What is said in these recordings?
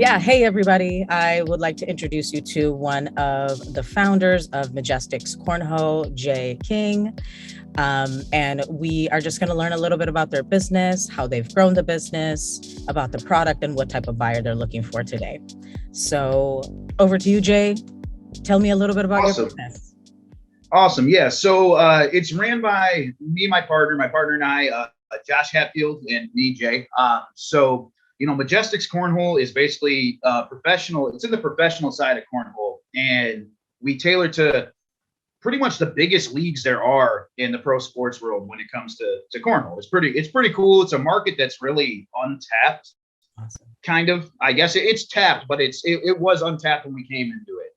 Yeah, hey everybody. I would like to introduce you to one of the founders of Myjestix Cornhole, Jay King. And we are just going to learn a little bit about their business, how they've grown the business, about the product, and what type of buyer they're looking for today. So over to you, Jay. Tell me a little bit about your business. Awesome. Yeah. So it's ran by me and my partner and I, Josh Hatfield and me, Jay. Myjestix Cornhole is basically professional. It's in the professional side of cornhole, and we tailor to pretty much the biggest leagues there are in the pro sports world when it comes to cornhole. It's pretty cool. It's a market that's really untapped. Awesome. Kind of. I guess it's tapped, but it was untapped when we came into it.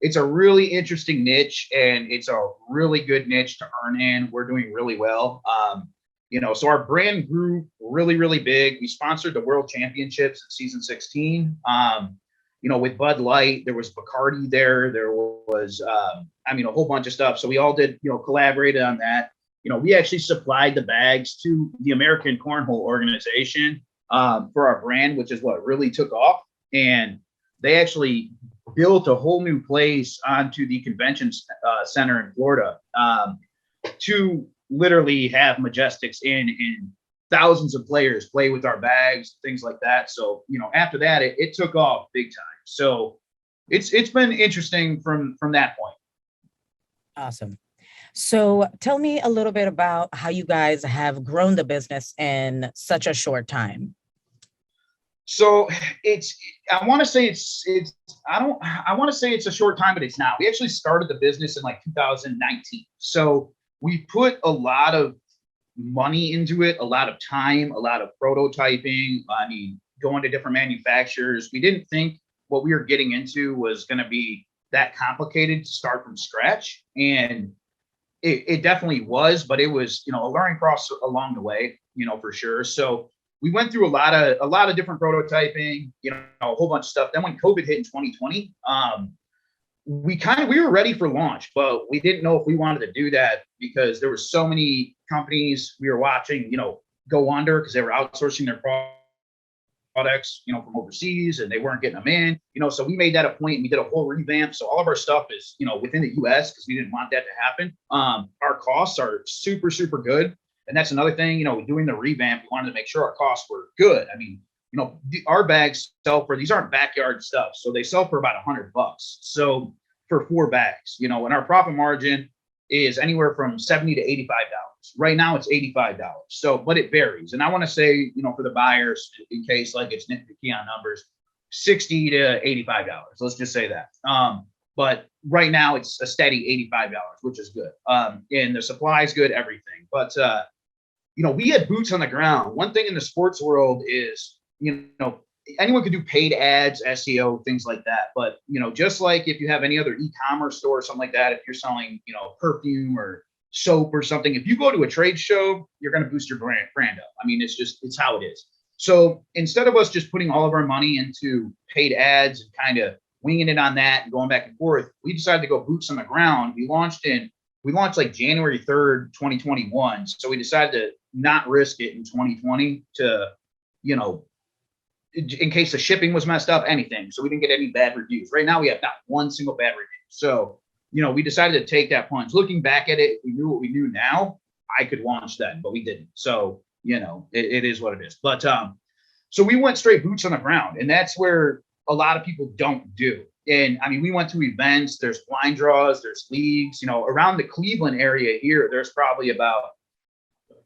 It's a really interesting niche, and it's a really good niche to earn in. We're doing really well. So our brand grew really, really big. We sponsored the World Championships in season 16. With Bud Light, there was Bacardi there. There was, a whole bunch of stuff. So we all did, collaborated on that. We actually supplied the bags to the American Cornhole organization for our brand, which is what really took off. And they actually built a whole new place onto the convention center in Florida to literally have Myjestix in thousands of players play with our bags, things like that. So, after that, it took off big time. So it's been interesting from that point. Awesome. So tell me a little bit about how you guys have grown the business in such a short time. So I want to say it's a short time, but it's not. We actually started the business in like 2019. So we put a lot of money into it, a lot of time, a lot of prototyping. Going to different manufacturers. We didn't think what we were getting into was going to be that complicated to start from scratch. And it definitely was, but it was, a learning process along the way, for sure. So we went through a lot of different prototyping, a whole bunch of stuff. Then when COVID hit in 2020, we were ready for launch, but we didn't know if we wanted to do that because there were so many companies we were watching, go under because they were outsourcing their products, from overseas, and they weren't getting them in, so we made that a point and we did a whole revamp. So all of our stuff is, within the US because we didn't want that to happen. Our costs are super, super good. And that's another thing, doing the revamp, we wanted to make sure our costs were good. Our bags sell for, these aren't backyard stuff. So they sell for about $100. So for 4 bags, and our profit margin is anywhere from $70 to $85. Right now it's $85. So, but it varies. And I want to say, for the buyers, in case like it's nitpicky on numbers, $60 to $85. Let's just say that. But right now it's a steady $85, which is good. And the supply is good, everything. But, we had boots on the ground. One thing in the sports world is, anyone could do paid ads, SEO, things like that. But, just like if you have any other e-commerce store or something like that, if you're selling, perfume or soap or something, if you go to a trade show, you're going to boost your brand up. It's how it is. So instead of us just putting all of our money into paid ads and kind of winging it on that and going back and forth, we decided to go boots on the ground. We launched like January 3rd, 2021. So we decided to not risk it in 2020 to, in case the shipping was messed up, anything. So we didn't get any bad reviews. Right now we have not one single bad review. So, we decided to take that plunge. Looking back at it, if we knew what we knew now, I could launch then, but we didn't. So, it is what it is. But so we went straight boots on the ground, and that's where a lot of people don't do. And we went to events, there's blind draws, there's leagues, around the Cleveland area here, there's probably about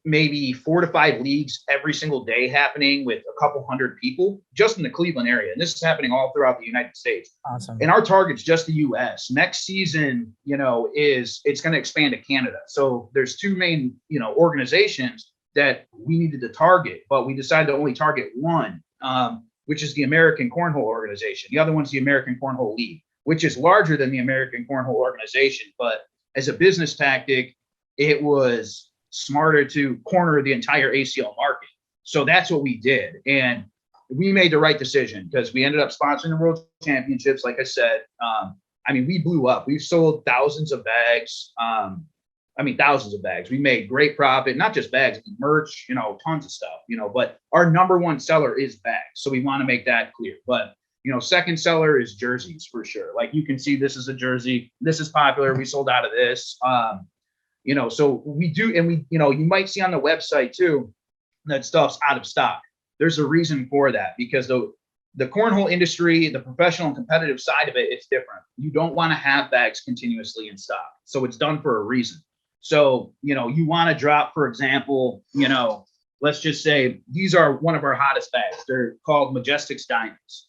maybe 4 to 5 leagues every single day happening with a couple hundred people just in the Cleveland area. And this is happening all throughout the United States. Awesome. And our target's just the US. Next season, it's going to expand to Canada. So there's 2 main, organizations that we needed to target, but we decided to only target one, which is the American Cornhole organization. The other one's the American Cornhole League, which is larger than the American Cornhole organization. But as a business tactic, it was smarter to corner the entire ACL market. So that's what we did. And we made the right decision because we ended up sponsoring the World Championships. Like I said, we blew up. We've sold thousands of bags. Thousands of bags. We made great profit, not just bags, merch, tons of stuff, but our number one seller is bags. So we want to make that clear. But Second seller is jerseys for sure. Like you can see, this is a jersey. This is popular. We sold out of this. So we do, and you might see on the website too that stuff's out of stock. There's a reason for that, because the cornhole industry, the professional and competitive side of it, it's different. You don't want to have bags continuously in stock. So it's done for a reason. So, you want to drop, for example, let's just say these are one of our hottest bags. They're called Myjestix Diamonds,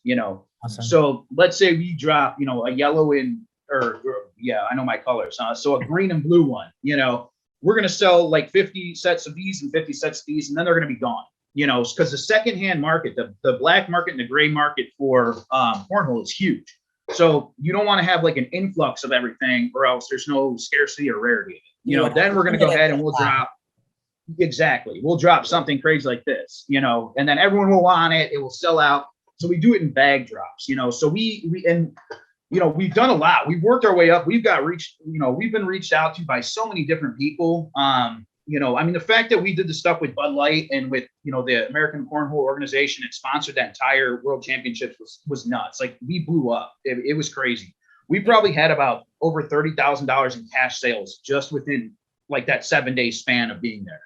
Awesome. So let's say we drop, a yellow I know my colors. So a green and blue one, we're going to sell like 50 sets of these and 50 sets of these, and then they're going to be gone, because the secondhand market, the black market and the gray market for cornhole is huge. So you don't want to have like an influx of everything, or else there's no scarcity or rarity. Then we're going to go ahead and we'll drop. Exactly. We'll drop something crazy like this, and then everyone will want it. It will sell out. So we do it in bag drops, so we've done a lot. We've worked our way up. We've been reached out to by so many different people. The fact that we did the stuff with Bud Light and with, the American Cornhole organization and sponsored that entire World Championships was nuts. Like we blew up. It was crazy. We probably had about over $30,000 in cash sales just within like that 7-day span of being there,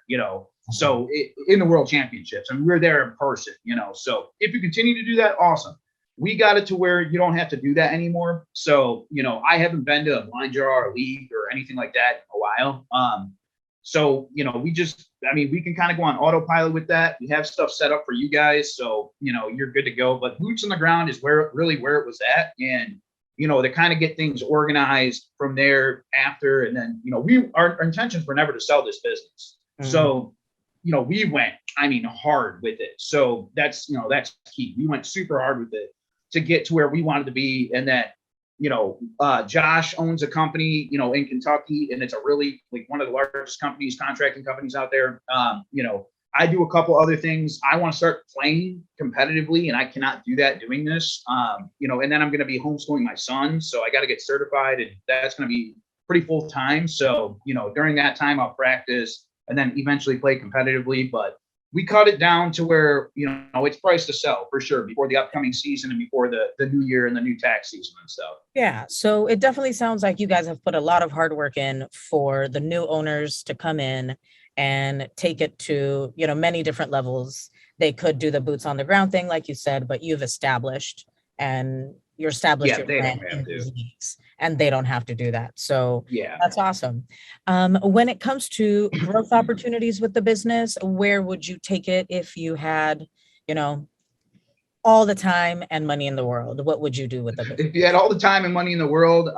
so in the World Championships, and we're there in person, so if you continue to do that, awesome. We got it to where you don't have to do that anymore. So, I haven't been to a blind draw or a league or anything like that in a while. So, we can kind of go on autopilot with that. We have stuff set up for you guys. So, you're good to go, but boots on the ground is where it was at. And, to kind of get things organized from there after. And then, our intentions were never to sell this business. Mm-hmm. So, we went, hard with it. So that's key. We went super hard with it to get to where we wanted to be. And that, Josh owns a company, in Kentucky, and it's a really like one of the largest contracting companies out there. I do a couple other things. I want to start playing competitively, and I cannot do that doing this. And then I'm going to be homeschooling my son. So I got to get certified, and that's going to be pretty full time. So, during that time I'll practice and then eventually play competitively. But we cut it down to where, it's priced to sell for sure before the upcoming season and before the new year and the new tax season and stuff. Yeah. So it definitely sounds like you guys have put a lot of hard work in for the new owners to come in and take it to, many different levels. They could do the boots on the ground thing, like you said, but you've established your brand in these leagues, and they don't have to do that. So yeah, that's awesome. When it comes to growth opportunities with the business, where would you take it if you had, all the time and money in the world? What would you do with the business? If you had all the time and money in the world,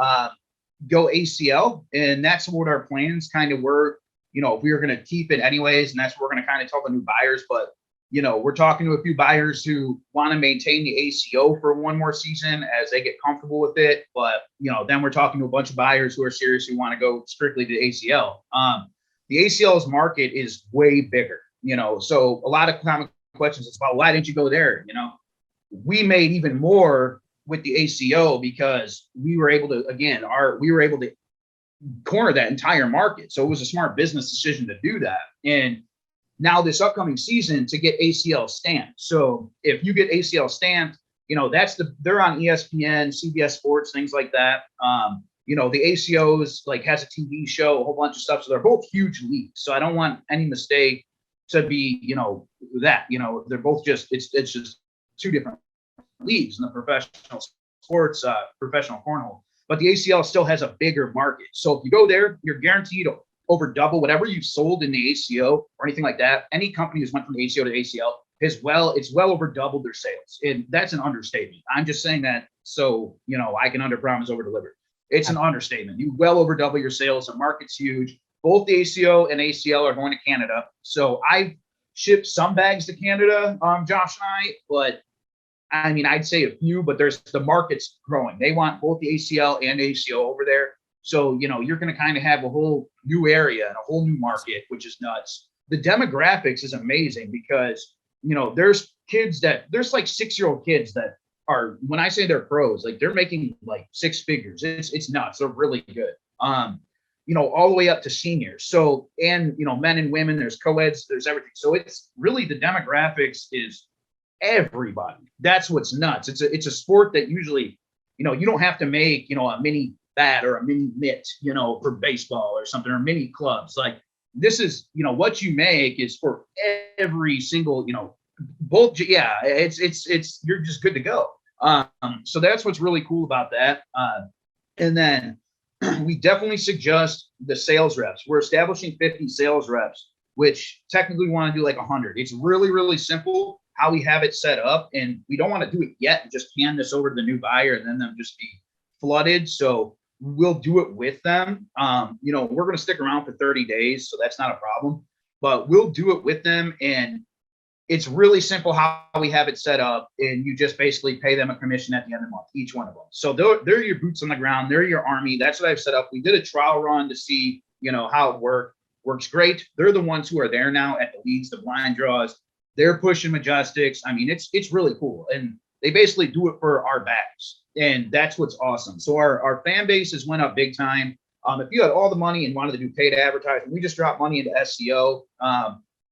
go ACL. And that's what our plans kind of were, if we were going to keep it anyways, and that's what we're going to kind of tell the new buyers. But we're talking to a few buyers who want to maintain the ACO for one more season as they get comfortable with it. But, then we're talking to a bunch of buyers who are serious, who want to go strictly to ACL. The ACL's market is way bigger, so a lot of common questions is about, why didn't you go there? We made even more with the ACO because we were able to corner that entire market. So it was a smart business decision to do that. And now this upcoming season to get ACL stamped. So if you get ACL stamped, they're on ESPN, CBS Sports, things like that. The ACOs has a TV show, a whole bunch of stuff. So they're both huge leagues. So I don't want any mistake to be, they're both it's just two different leagues in the professional sports, professional cornhole. But the ACL still has a bigger market. So if you go there, you're guaranteed to over double whatever you've sold in the ACO or anything like that. Any company who's went from the ACO to ACL it's well over doubled their sales. And that's an understatement. I'm just saying that so, I can underpromise, over deliver. It's an understatement. You well over double your sales. The market's huge. Both the ACO and ACL are going to Canada. So I've shipped some bags to Canada, Josh and I, but I'd say a few, but the market's growing. They want both the ACL and ACO over there. So, you're going to kind of have a whole new area and a whole new market, which is nuts. The demographics is amazing because, there's like 6-year-old kids that are, when I say they're pros, like they're making like 6 figures. It's nuts. They're really good. All the way up to seniors. So, and, men and women, there's co-eds, there's everything. So it's really, the demographics is everybody. That's what's nuts. It's a sport that usually, you don't have to make, a mini bat or a mini mitt, for baseball or something, or mini clubs. Like this is, what you make is for every single, both. Yeah, it's you're just good to go. So that's what's really cool about that. And then we definitely suggest the sales reps. We're establishing 50 sales reps, which technically we want to do like 100. It's really, really simple how we have it set up, and we don't want to do it yet and just hand this over to the new buyer and then them just be flooded. So we'll do it with them. We're going to stick around for 30 days, so that's not a problem, but we'll do it with them. And it's really simple how we have it set up, and you just basically pay them a commission at the end of the month, each one of them. So they're your boots on the ground. They're your army. That's what I've set up. We did a trial run to see, how it worked. Works great. They're the ones who are there now at the leads, the blind draws. They're pushing Myjestix. I mean, it's really cool. And they basically do it for our backs. And that's what's awesome. So our fan base has went up big time. If you had all the money and wanted to do paid advertising, we just dropped money into SEO.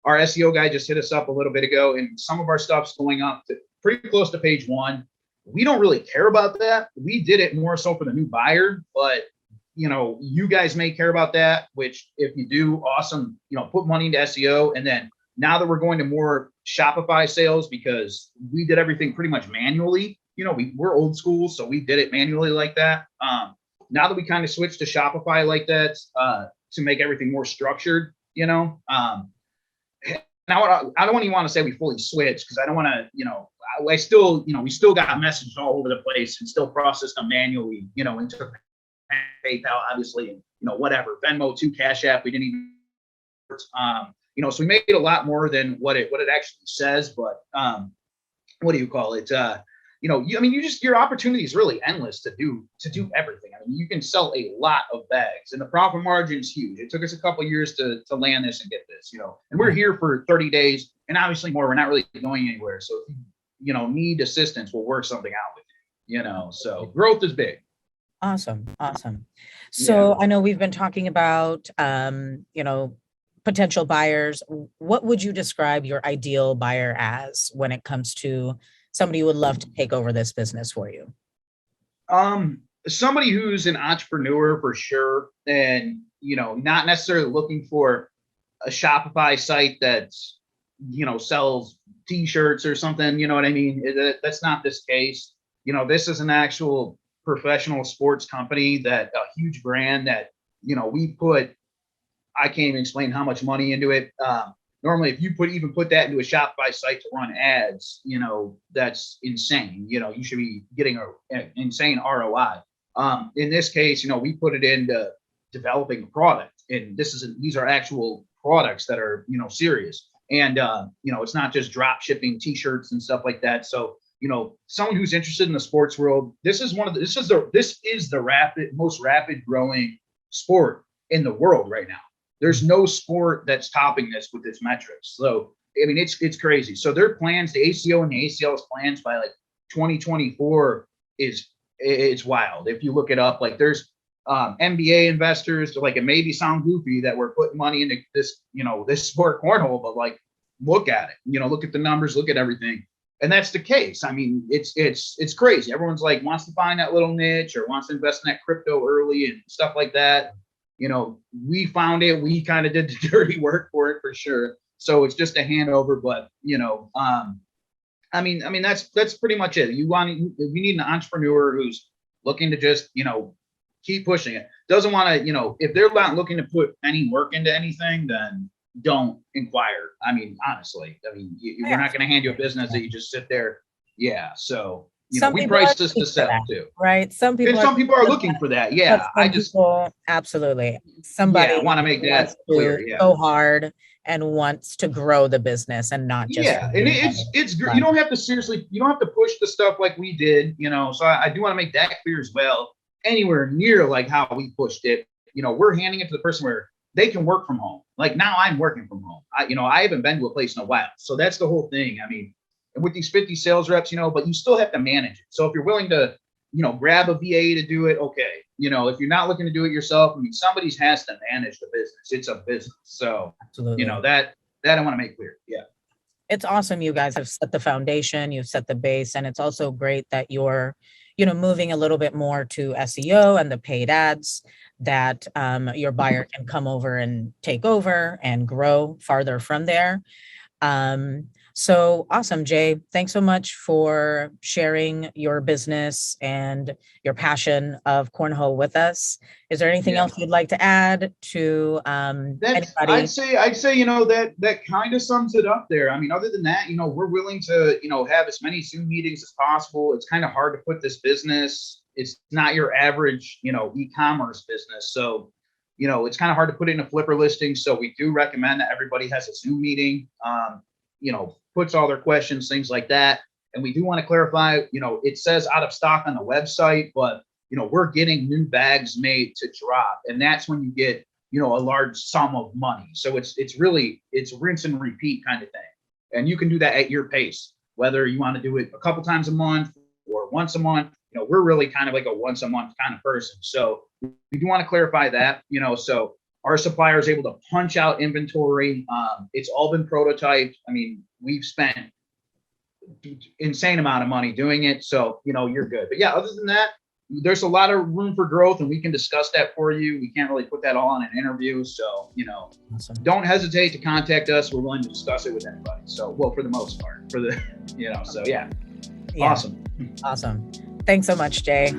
Our SEO guy just hit us up a little bit ago, and some of our stuff's going up to pretty close to page 1. We don't really care about that. We did it more so for the new buyer, but you guys may care about that, which if you do, awesome, put money into SEO. And then now that we're going to more Shopify sales, because we did everything pretty much manually, we're old school, so we did it manually like that. Now that we kind of switched to Shopify like that, to make everything more structured, now I don't even want to say we fully switched, because I don't want to, I still, we still got messages all over the place and still processed them manually, into PayPal, obviously, and whatever, Venmo to Cash App. We didn't even, so we made a lot more than what it actually says. But what do you call it? Your opportunity is really endless to do everything. I mean, you can sell a lot of bags, and the profit margin is huge. It took us a couple of years to land this and get this, and we're here for 30 days, and obviously more. We're not really going anywhere. So if you need assistance, we'll work something out with you. So growth is big. Awesome. So I know we've been talking about, potential buyers. What would you describe your ideal buyer as when it comes to somebody who would love to take over this business for you? Somebody who's an entrepreneur for sure, and not necessarily looking for a Shopify site that's sells t-shirts or something. You know what I mean? That's not this case. This is an actual professional sports company, that a huge brand that we put, I can't even explain how much money into it. Normally, if you put that into a Shopify site to run ads, that's insane. You should be getting an insane ROI. In this case, we put it into developing a product, and these are actual products that are serious. And it's not just drop shipping t-shirts and stuff like that. So someone who's interested in the sports world, this is the most rapid growing sport in the world right now. There's no sport that's topping this with its metrics. So, I mean, it's crazy. So their plans, the ACO and the ACL's plans by like 2024 it's wild. If you look it up, like there's MBA investors, like it may sound goofy that we're putting money into this, this sport cornhole, but like, look at it, look at the numbers, look at everything. And that's the case. I mean, it's crazy. Everyone's like wants to find that little niche or wants to invest in that crypto early and stuff like that. We found it. We kind of did the dirty work for it for sure. So it's just a handover. But I mean that's pretty much it. We need an entrepreneur who's looking to just keep pushing it. Doesn't want to if they're not looking to put any work into anything, then don't inquire. I mean, honestly, we're not going to hand you a business that you just sit there. Yeah. So, we price this to sell too. Right. Some people are looking for that. Yeah. Absolutely. Somebody want to make that clear. Yeah. Go hard and wants to grow the business and not just. Yeah. And it's you don't have to push the stuff like we did, so I do want to make that clear as well. Anywhere near like how we pushed it, we're handing it to the person where they can work from home. Like now I'm working from home. I haven't been to a place in a while. So that's the whole thing. I mean, with these 50 sales reps, but you still have to manage it. So if you're willing to, grab a VA to do it, okay. If you're not looking to do it yourself, I mean, somebody has to manage the business. It's a business. So, absolutely. That I want to make clear. Yeah. it's awesome you guys have set the foundation, you've set the base, and it's also great that you're, moving a little bit more to SEO and the paid ads that your buyer can come over and take over and grow farther from there. So awesome, Jay. Thanks so much for sharing your business and your passion of cornhole with us. Is there anything else you'd like to add to anybody? I'd say, that kind of sums it up there. I mean, other than that, we're willing to, have as many Zoom meetings as possible. It's kind of hard to put this business. It's not your average, e-commerce business. So, it's kind of hard to put in a flipper listing. So we do recommend that everybody has a Zoom meeting, puts all their questions, things like that. And we do want to clarify, it says out of stock on the website, but, we're getting new bags made to drop. And that's when you get, a large sum of money. So it's rinse and repeat kind of thing. And you can do that at your pace, whether you want to do it a couple times a month or once a month. We're really kind of like a once a month kind of person. So we do want to clarify that, so our supplier is able to punch out inventory. It's all been prototyped. I mean, we've spent insane amount of money doing it. So, you're good. But yeah, other than that, there's a lot of room for growth, and we can discuss that for you. We can't really put that all in an interview. So, Awesome. Don't hesitate to contact us. We're willing to discuss it with anybody. So, well, for the most part, so yeah. Awesome. Thanks so much, Jay.